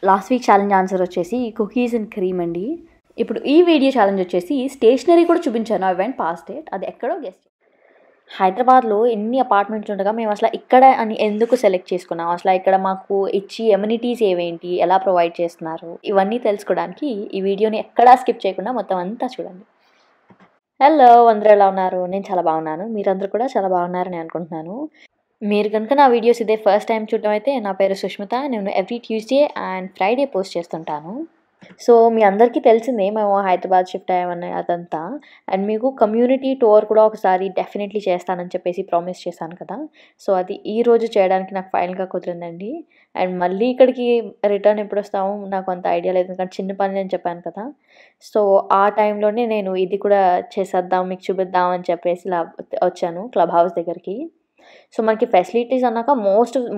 Last week challenge answer వచ్చేసి cookies and cream అండి. ఇప్పుడు ఈ వీడియో ఛాలెంజ్ వచ్చేసి స్టేషనరీ కూడా చూపించాను. ఐ వెంట్ పాస్ట్ డేట్, అది ఎక్కడో గెస్ట్. హైదరాబాద్లో ఎన్ని అపార్ట్మెంట్స్ ఉండగా మేము అసలు ఇక్కడ అని ఎందుకు సెలెక్ట్ చేసుకున్నాం, అసలు ఇక్కడ మాకు ఇచ్చి ఎమ్యూనిటీస్ ఏవేంటి, ఎలా ప్రొవైడ్ చేస్తున్నారు, ఇవన్నీ తెలుసుకోవడానికి ఈ వీడియోని ఎక్కడా స్కిప్ చేయకుండా మొత్తం అంతా చూడండి. హలో, అందరూ ఎలా ఉన్నారు? నేను చాలా బాగున్నాను, మీరందరూ కూడా చాలా బాగున్నారని అనుకుంటున్నాను. మీరు కనుక నా వీడియోస్ ఇదే ఫస్ట్ టైం చూడడం అయితే, నా పేరు సుష్మిత. నేను every Tuesday and Friday post చేస్తుంటాను. సో మీ అందరికీ తెలిసిందే మేము హైదరాబాద్ షిఫ్ట్ అయ్యామని అదంతా. అండ్ మీకు కమ్యూనిటీ టూర్ కూడా ఒకసారి డెఫినెట్లీ చేస్తానని చెప్పేసి ప్రామిస్ చేశాను కదా. సో అది ఈరోజు చేయడానికి నాకు ఫైనల్గా కుదిరిందండి. అండ్ మళ్ళీ ఇక్కడికి రిటర్న్ ఎప్పుడు వస్తాము నాకు అంత ఐడియా లేదు, ఎందుకంటే చిన్న పని అని చెప్పాను కదా. సో ఆ టైంలోనే నేను ఇది కూడా చేసేద్దాం, మీకు చూపిద్దాం అని చెప్పేసి ఇలా వచ్చాను క్లబ్ హౌస్ దగ్గరికి. సో మనకి ఫెసిలిటీస్ అన్నాక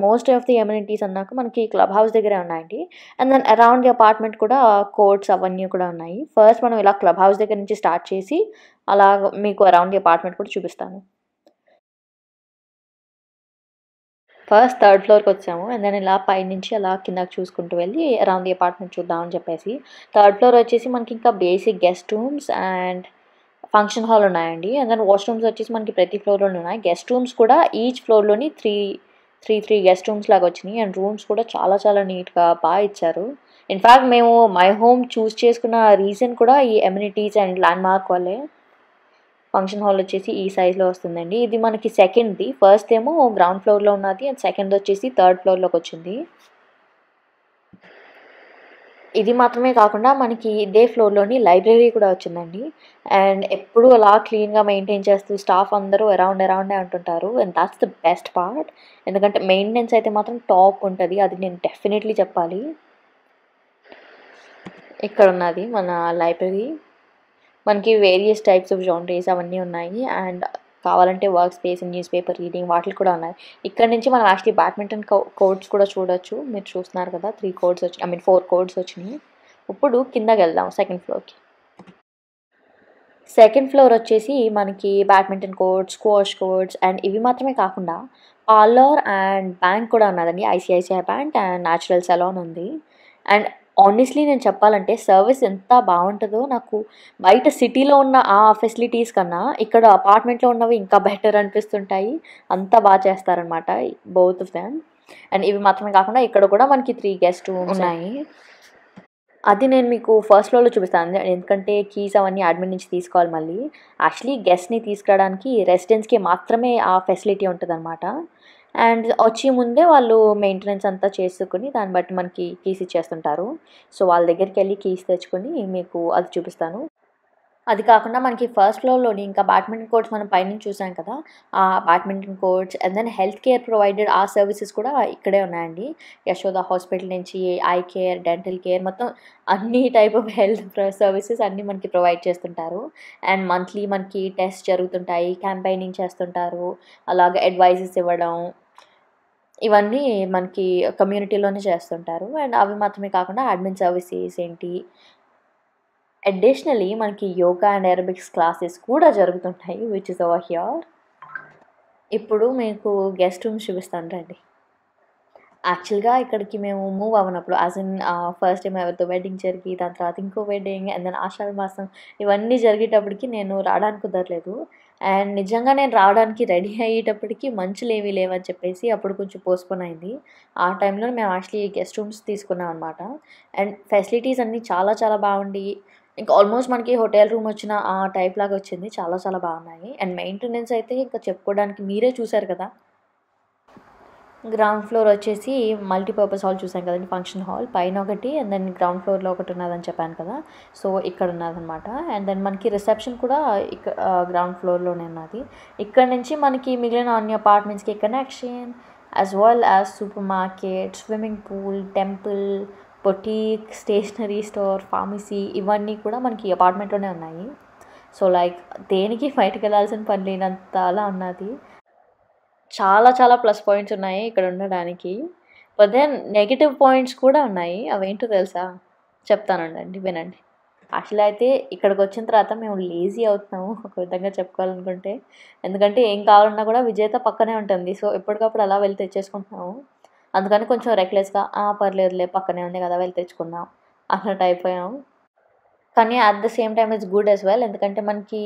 మోస్ట్ ఆఫ్ ది ఎమ్యూనిటీస్ అన్నాక మనకి క్లబ్ హౌస్ దగ్గరే ఉన్నాయండి. And then around the apartment కూడా కోర్ట్స్ అవన్నీ కూడా ఉన్నాయి. ఫస్ట్ మనం ఇలా క్లబ్ హౌస్ దగ్గర నుంచి స్టార్ట్ చేసి అలా మీకు అరౌండ్ ది అపార్ట్మెంట్ కూడా చూపిస్తాను. ఫస్ట్ థర్డ్ ఫ్లోర్కి వచ్చాము. అండ్ దెన్ ఇలా పైనుంచి అలా కిందకి చూసుకుంటూ వెళ్ళి అరౌండ్ ది అపార్ట్మెంట్ చూద్దామని చెప్పేసి. థర్డ్ ఫ్లోర్ వచ్చేసి మనకి ఇంకా basic guest rooms and function hall ఉన్నాయండి. అండ్ దెన్ వాష్రూమ్స్ వచ్చేసి మనకి ప్రతి ఫ్లోర్లోనే ఉన్నాయి. గెస్ట్ రూమ్స్ కూడా ఈచ్ ఫ్లోర్లోని త్రీ గెస్ట్ రూమ్స్ లాగా వచ్చినాయి. అండ్ రూమ్స్ కూడా చాలా చాలా నీట్గా బాగా ఇచ్చారు. ఇన్ఫ్యాక్ట్ మేము మై హోమ్ చూస్ చేసుకున్న రీజన్ కూడా ఈ ఎమ్యూనిటీస్ అండ్ ల్యాండ్ మార్క్ వల్లే. ఫంక్షన్ హాల్ వచ్చేసి ఈ సైజ్లో వస్తుందండి. ఇది మనకి సెకండ్ది. ఫస్ట్ ఏమో గ్రౌండ్ ఫ్లోర్లో ఉన్నది అండ్ సెకండ్ వచ్చేసి థర్డ్ ఫ్లోర్లోకి వచ్చింది. ఇది మాత్రమే కాకుండా మనకి ఇదే ఫ్లోర్లోని లైబ్రరీ కూడా వచ్చిందండి. అండ్ ఎప్పుడూ అలా క్లీన్గా మెయింటైన్ చేస్తూ స్టాఫ్ అందరూ అరౌండే ఉంటుంటారు. And that's the best part, ఎందుకంటే మెయింటెనెన్స్ అయితే మాత్రం టాప్ ఉంటుంది, అది నేను డెఫినెట్లీ చెప్పాలి. ఇక్కడ ఉన్నది మన లైబ్రరీ. మనకి వేరియస్ టైప్స్ ఆఫ్ జానరీస్ అవన్నీ ఉన్నాయి. అండ్ కావాలంటే work space, news paper reading వాటికి కూడా ఉన్నాయి. ఇక్కడ నుంచి మనం యాక్చువల్లీ బ్యాడ్మింటన్ కోర్ట్స్ కూడా చూడొచ్చు. మీరు చూస్తున్నారు కదా 3 కోర్ట్స్ వచ్చి 4 కోర్ట్స్ వచ్చినాయి. ఇప్పుడు కిందకి వెళ్దాం సెకండ్ ఫ్లోర్కి. సెకండ్ ఫ్లోర్ వచ్చేసి మనకి badminton courts, squash courts and ఇవి మాత్రమే కాకుండా పార్లర్ అండ్ బ్యాంక్ కూడా ఉన్నదండి. ICICI bank and natural salon ఉంది. అండ్ ఆనెస్ట్లీ నేను చెప్పాలంటే సర్వీస్ ఎంత బాగుంటుందో, నాకు బయట సిటీలో ఉన్న ఆ ఫెసిలిటీస్ కన్నా ఇక్కడ అపార్ట్మెంట్లో ఉన్నవి ఇంకా బెటర్ అనిపిస్తుంటాయి. అంతా బాగా చేస్తారనమాట బోత్ ఆఫ్ దెమ్. అండ్ ఇవి మాత్రమే కాకుండా ఇక్కడ కూడా మనకి 3 గెస్ట్ రూమ్స్ ఉన్నాయి. అది నేను మీకు ఫస్ట్ ఫ్లోర్లో చూపిస్తాను, ఎందుకంటే కీస్ అవన్నీ అడ్మిన్ నుంచి తీసుకోవాలి. మళ్ళీ యాక్చువల్లీ గెస్ట్ని తీసుకురావడానికి రెసిడెంట్స్కి మాత్రమే ఆ ఫెసిలిటీ ఉంటుంది అనమాట. అండ్ వచ్చే ముందే వాళ్ళు మెయింటెనెన్స్ అంతా చేసుకుని దాన్ని బట్టి మనకి కీస్ ఇచ్చేస్తుంటారు. సో వాళ్ళ దగ్గరికి వెళ్ళి కీస్ తెచ్చుకొని మీకు అది చూపిస్తాను. అది కాకుండా మనకి ఫస్ట్ ఫ్లోర్లోని ఇంకా బ్యాడ్మింటన్ కోర్ట్స్ మనం పైనుంచి చూసాం కదా, ఆ badminton courts and then health care provided ఆ సర్వీసెస్ కూడా ఇక్కడే ఉన్నాయండి. యశోద హాస్పిటల్ నుంచి ఐ కేర్, డెంటల్ కేర్, మొత్తం అన్ని టైప్ ఆఫ్ హెల్త్ సర్వీసెస్ అన్నీ మనకి ప్రొవైడ్ చేస్తుంటారు. అండ్ మంత్లీ మనకి టెస్ట్ జరుగుతుంటాయి, క్యాంపెయినింగ్ చేస్తుంటారు, అలాగే అడ్వైజెస్ ఇవ్వడం, ఇవన్నీ మనకి కమ్యూనిటీలోనే చేస్తుంటారు. అండ్ అవి మాత్రమే కాకుండా అడ్మిన్ సర్వీసెస్ ఏంటి, అడిషనలీ మనకి యోగా అండ్ ఏరోబిక్స్ క్లాసెస్ కూడా జరుగుతుంటాయి, విచ్ ఇస్ ఓవర్ హియర్. ఇప్పుడు మీకు గెస్ట్ రూమ్స్ చూపిస్తాను రండి. యాక్చువల్గా ఇక్కడికి మేము మూవ్ అవ్వనప్పుడు యాజ్ ఇన్ ఫస్ట్ టైం ఎవరితో వెడ్డింగ్ జరిగి దాని తర్వాత ఇంకో వెడ్డింగ్ అండ్ దెన్ ఆషాఢ మాసం ఇవన్నీ జరిగేటప్పటికి నేను రావడానికి కుదరలేదు. అండ్ నిజంగా నేను రావడానికి రెడీ అయ్యేటప్పటికి మంచులు ఏమీ లేవని చెప్పేసి అప్పుడు కొంచెం పోస్ట్పోన్ అయింది. ఆ టైంలో మేము యాక్చువల్లీ గెస్ట్ రూమ్స్ తీసుకున్నాం అనమాట. అండ్ ఫెసిలిటీస్ అన్నీ చాలా చాలా బాగుండి, ఇంకా ఆల్మోస్ట్ మనకి హోటల్ రూమ్ వచ్చిన ఆ టైప్ లాగా వచ్చింది. చాలా చాలా బాగున్నాయి. అండ్ మెయింటెనెన్స్ అయితే ఇంకా చెప్పుకోవడానికి మీరే చూసారు కదా. గ్రౌండ్ ఫ్లోర్ వచ్చేసి మల్టీపర్పస్ హాల్ చూసాం కదండి, ఫంక్షన్ హాల్ పైన ఒకటి అండ్ దెన్ గ్రౌండ్ ఫ్లోర్లో ఒకటి ఉన్నదని చెప్పాను కదా. సో ఇక్కడ ఉన్నదనమాట. అండ్ దెన్ మనకి రిసెప్షన్ కూడా ఇక్కడ గ్రౌండ్ ఫ్లోర్లోనే ఉన్నది. ఇక్కడ నుంచి మనకి మిగిలిన అన్ని అపార్ట్మెంట్స్కి connection as well as supermarket, swimming pool, temple, boutique, stationery store, pharmacy ఇవన్నీ కూడా మనకి అపార్ట్మెంట్లోనే ఉన్నాయి. సో లైక్ దేనికి బయటకు వెళ్ళాల్సిన పని లేనంత అలా ఉన్నది. చాలా చాలా ప్లస్ పాయింట్స్ ఉన్నాయి ఇక్కడ ఉండడానికి. బట్ దెన్ నెగిటివ్ పాయింట్స్ కూడా ఉన్నాయి. అవేంటో తెలుసా? చెప్తానండి, వినండి. యాక్చువల్లీ అయితే ఇక్కడికి వచ్చిన తర్వాత మేము లేజీ అవుతున్నాము ఒక విధంగా చెప్పుకోవాలనుకుంటే. ఎందుకంటే ఏం కావాలన్నా కూడా విజేత పక్కనే ఉంటుంది. సో ఎప్పటికప్పుడు అలా వెళ్ళి తెచ్చేసుకుంటున్నాము. అందుకని కొంచెం రెక్లెస్‌గా పర్లేదులే పక్కనే ఉంది కదా! వెళ్ళి తెచ్చుకుందాం అన్నట్టు అయిపోయాం. కానీ at the same time it's good as well. ఎందుకంటే మనకి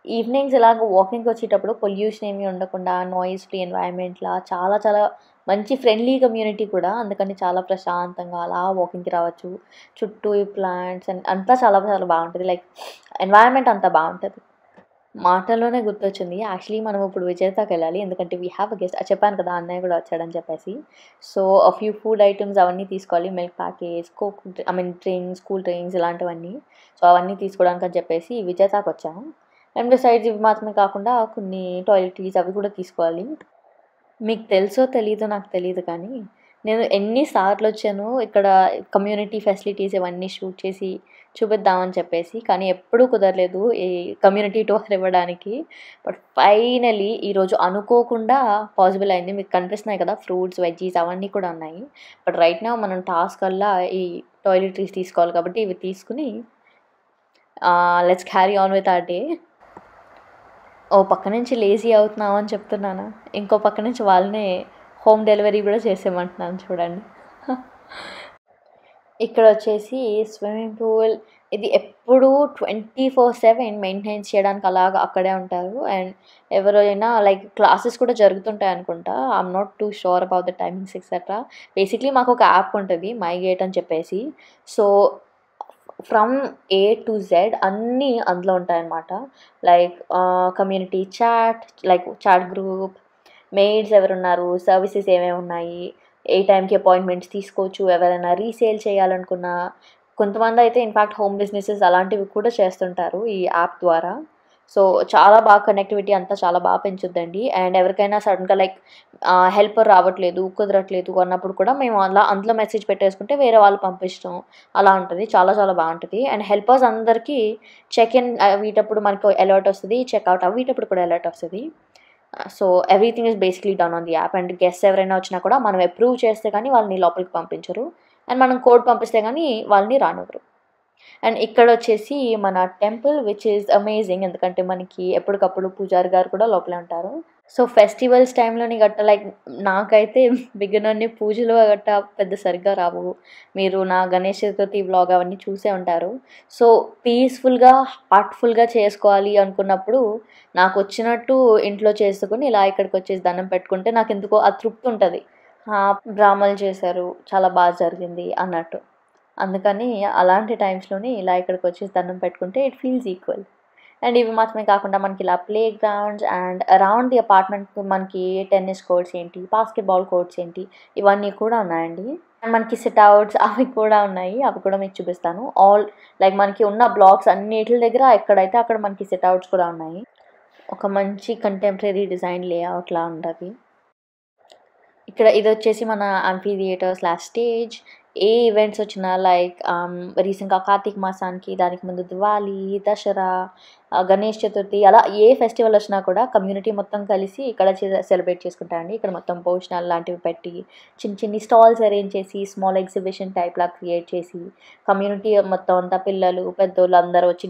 ఈవినింగ్స్ ఇలాగ వాకింగ్‌కి వచ్చేటప్పుడు పొల్యూషన్ ఏమీ ఉండకుండా నాయిస్ ఫ్రీ ఎన్వైర్న్‌మెంట్‌లా చాలా చాలా మంచి ఫ్రెండ్లీ కమ్యూనిటీ కూడా. అందుకని చాలా ప్రశాంతంగా అలా వాకింగ్‌కి రావచ్చు. చుట్టూ ఈ ప్లాంట్స్ అంతా చాలా చాలా బావుంటది. లైక్ ఎన్వైర్న్‌మెంట్ అంతా బావుంటది. మాటల్లోనే గుర్తొచ్చింది. యాక్చువల్లీ మనం ఇప్పుడు విజేతకెళ్ళాలి. ఎందుకంటే వి హావ్ ఎ గెస్ట్. చెప్పాను కదా! అన్నయ్య కూడా వచ్చాడని చెప్పేసి. సో, ఫ్యూ ఫుడ్ ఐటెమ్స్ అవన్నీ తీసుకోవాలి. Milk packets, coke I mean drinks, cool drinks ఇలాంటివన్నీ. సో, అవన్నీ తీసుకోవడానికని చెప్పేసి విజేతకొచ్చాము. అండ్ బిసైడ్స్ ఇవి మాత్రమే కాకుండా కొన్ని టాయిలెటరీస్ అవి కూడా తీసుకోవాలి. మీకు తెలుసో తెలీదో నాకు తెలీదు కానీ, నేను ఎన్ని సార్లొచ్చానో ఇక్కడ కమ్యూనిటీ ఫెసిలిటీస్ ఇవన్నీ షూట్ చేసి చూపిద్దామని చెప్పేసి. కానీ ఎప్పుడూ కుదరలేదు ఈ కమ్యూనిటీ టూర్ ఇవ్వడానికి. బట్ ఫైనలీ ఈరోజు అనుకోకుండా పాసిబుల్ అయింది. మీకు కనిపిస్తున్నాయి కదా! ఫ్రూట్స్, వెజ్జీస్ అవన్నీ కూడా ఉన్నాయి. బట్ రైట్ నౌ మనం టాస్కల్లా ఈ టాయిలెటరీస్ తీసుకోవాలి కాబట్టి ఇవి తీసుకొని let's carry on with our day. ఓ పక్క నుంచి లేజీ అవుతున్నావు అని చెప్తున్నానా? ఇంకో పక్క నుంచి వాళ్ళనే హోమ్ డెలివరీ కూడా చేసేయమంటున్నాను చూడండి. ఇక్కడొచ్చేసి స్విమ్మింగ్ పూల్ ఇది ఎప్పుడూ 24/7 మెయింటెనెన్స్ చేయడానికి అలాగా అక్కడే ఉంటారు. అండ్ ఎవరైనా లైక్ క్లాసెస్ కూడా జరుగుతుంటాయనుకుంటా. I'm not too sure about the timings etcetera. Basically మాకొక యాప్ ఉంటది. మై గేట్ అని చెప్పేసి. So, from A to Z అన్నీ అందులో ఉంటాయన్నమాట. Like community chat, like chat group, maids ఎవరున్నారు, సర్వీసెస్ ఏమేమి ఉన్నాయి, ఏ టైంకి అపాయింట్మెంట్స్ తీసుకోవచ్చు, ఎవరైనా రీసేల్ చేయాలనుకున్నా. కొంతమందయితే ఇన్‌ఫాక్ట్ హోమ్ బిజినెసెస్ అలాంటివి కూడా చేస్తుంటారు ఈ యాప్ ద్వారా. సో, చాలా బాగా కనెక్టివిటీ అంతా చాలా బాగా పెంచుద్దండి. అండ్ ఎవరికైనా సడెన్‌గా లైక్ హెల్పర్ రావట్లేదు, కుదరట్లేదు అన్నప్పుడు కూడా మేము అందులో మెసేజ్ పెట్టేసుకుంటే వేరే వాళ్ళు పంపించడం అలా ఉంటది. చాలా చాలా బావుంటది. అండ్ హెల్పర్స్ అందరికీ చెక్ ఇన్ అయ్యేటప్పుడు మనకు అలర్ట్ వస్తది. చెక్‌ఔట్ అయ్యేటప్పుడు కూడా అలర్ట్ వస్తది. So, everything is basically done on the app. And guests ఎవరైనా వచ్చినా కూడా మనం అప్రూవ్ చేస్తే గానీ వాళ్ళని లోపలికి పంపించరు. అండ్ మనం కోడ్ పంపిస్తే గానీ వాళ్ళని రానివ్వరు. అండ్ ఇక్కడొచ్చేసి మన టెంపుల్ విచ్ ఈస్ అమేజింగ్. ఎందుకంటే మనకి ఎప్పటికప్పుడు పూజారి గారు కూడా లోపలే ఉంటారు. సో, ఫెస్టివల్స్ టైంలోని గట్టా లైక్ నాకైతే బిగినర్‌ని పూజలు గట్టా పెద్ద సరిగ్గా రావు. మీరు నా గణేష్ చతుర్థి వ్లాగ్ అవన్నీ చూసే ఉంటారు. సో, పీస్‌ఫుల్‌గా, హార్ట్‌ఫుల్‌గా చేసుకోవాలి అనుకున్నప్పుడు నాకొచ్చినట్టు ఇంట్లో చేసుకొని ఇలా ఇక్కడికొచ్చేసి దండం పెట్టుకుంటే నాకెందుకో ఆ తృప్తి ఉంటది. బ్రాహ్మలు చేశారు. చాలా జరిగింది అన్నట్టు. అందుకని అలాంటి టైమ్స్‌లోని ఇలా ఇక్కడికొచ్చేసి దండం పెట్టుకుంటే ఇట్ ఫీల్స్ ఈక్వల్. అండ్ ఇవి మాత్రమే కాకుండా మనకి ఇలా play grounds and around the apartment మనకి టెన్నిస్ కోర్ట్స్ ఏంటి, బాస్కెట్‌బాల్ కోర్ట్స్ ఏంటి ఇవన్నీ కూడా ఉన్నాయండి. అండ్ మనకి సిట్ ఔట్స్ అవి కూడా ఉన్నాయి. అవి కూడా మీకు చూపిస్తాను. ఆల్ లైక్ మనకి ఉన్న బ్లాక్స్ అన్నిట్లి దగ్గర ఎక్కడైతే అక్కడ మనకి సిట్ ఔట్స్ కూడా ఉన్నాయి. ఒక మంచి కంటెంపరరీ డిజైన్ లేఅవుట్‌లా ఉంటది. ఇక్కడ ఇదొచ్చేసి మన యాంఫీ థియేటర్/స్టేజ్. ఏ ఈవెంట్స్ వచ్చినా లైక్ రీసెంట్‌గా కార్తీక మాసానికి, దానికి ముందు దివాళీ, దసరా, గణేష్ చతుర్థి అలా ఏ ఫెస్టివల్ వచ్చినా కూడా కమ్యూనిటీ మొత్తం కలిసి ఇక్కడ సెలబ్రేట్ చేసుకుంటారండి. ఇక్కడ మొత్తం భోజనాలు లాంటివి పెట్టి, చిన్ని స్టాల్స్ అరేంజ్ చేసి, స్మాల్ ఎగ్జిబిషన్ టైప్‌లా క్రియేట్ చేసి, కమ్యూనిటీ మొత్తం అంతా పిల్లలు, పెద్దోళ్ళు అందరూ వచ్చి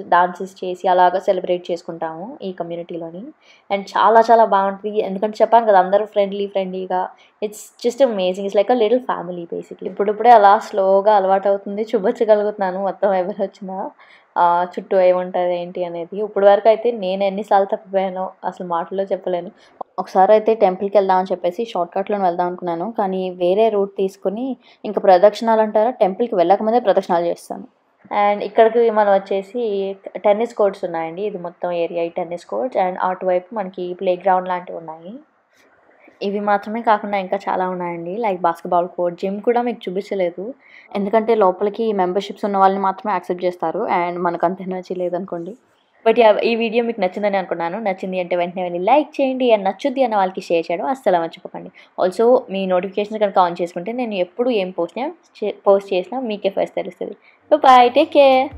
డాన్సెస్ చేసి అలాగా సెలబ్రేట్ చేసుకుంటాము ఈ కమ్యూనిటీలోని. అండ్ చాలా చాలా బావుంటది. ఎందుకంటే చెప్పాను కదా! అందరూ ఫ్రెండ్లీగా it's just amazing. It's like a little family basically. ఇప్పుడిప్పుడే అలా స్లోగా అలవాటవుతుంది. చూపించగలుగుతున్నాను మొత్తం ఎవరొచ్చినా చుట్టూ ఏముంటది ఏంటి అనేది. ఇప్పటి వరకైతే నేను ఎన్ని సార్లు తప్పిపోయానో అసలు మాటల్లో చెప్పలేను. ఒకసారైతే టెంపుల్‌కెళ్దామని చెప్పేసి షార్ట్‌కట్‌లోనే వెళ్దాం అనుకున్నాను. కానీ వేరే రూట్ తీసుకొని ఇంక ప్రదక్షిణాలంటారా టెంపుల్‌కి వెళ్ళకముందే ప్రదక్షిణాలు చేసేసాను. అండ్ ఇక్కడికి మనం వచ్చేసి టెన్నిస్ కోర్ట్స్ ఉన్నాయండి. ఇది మొత్తం ఏరియా ఈ టెన్నిస్ కోర్ట్స్. అండ్ అటువైపు మనకి ప్లే గ్రౌండ్ లాంటివున్నాయి. ఇవి మాత్రమే కాకుండా ఇంకా చాలా ఉన్నాయండి. లైక్ బాస్కెట్‌బాల్ కోర్ట్, జిమ్ కూడా మీకు చూపించలేదు. ఎందుకంటే లోపలికి మెంబర్‌షిప్స్ ఉన్న వాళ్ళని మాత్రమే యాక్సెప్ట్ చేస్తారు. అండ్ మనకంత ఎనర్జీ లేదనుకోండి. But yeah! ఈ వీడియో మీకు నచ్చిందని అనుకున్నాను. నచ్చింది అంటే వెంటనే వెళ్లి లైక్ చేయండి. అండ్ నచ్చుద్ది అన్న వాళ్ళకి షేర్ చేయడం అస్సలు మర్చిపోకండి. ఆల్సో మీ నోటిఫికేషన్స్ కనుక ఆన్ చేసుకుంటే నేను ఎప్పుడు ఏం పోస్ట్ చేసినా మీకే ఫస్ట్ తెలుస్తది. బాయ్. Take care.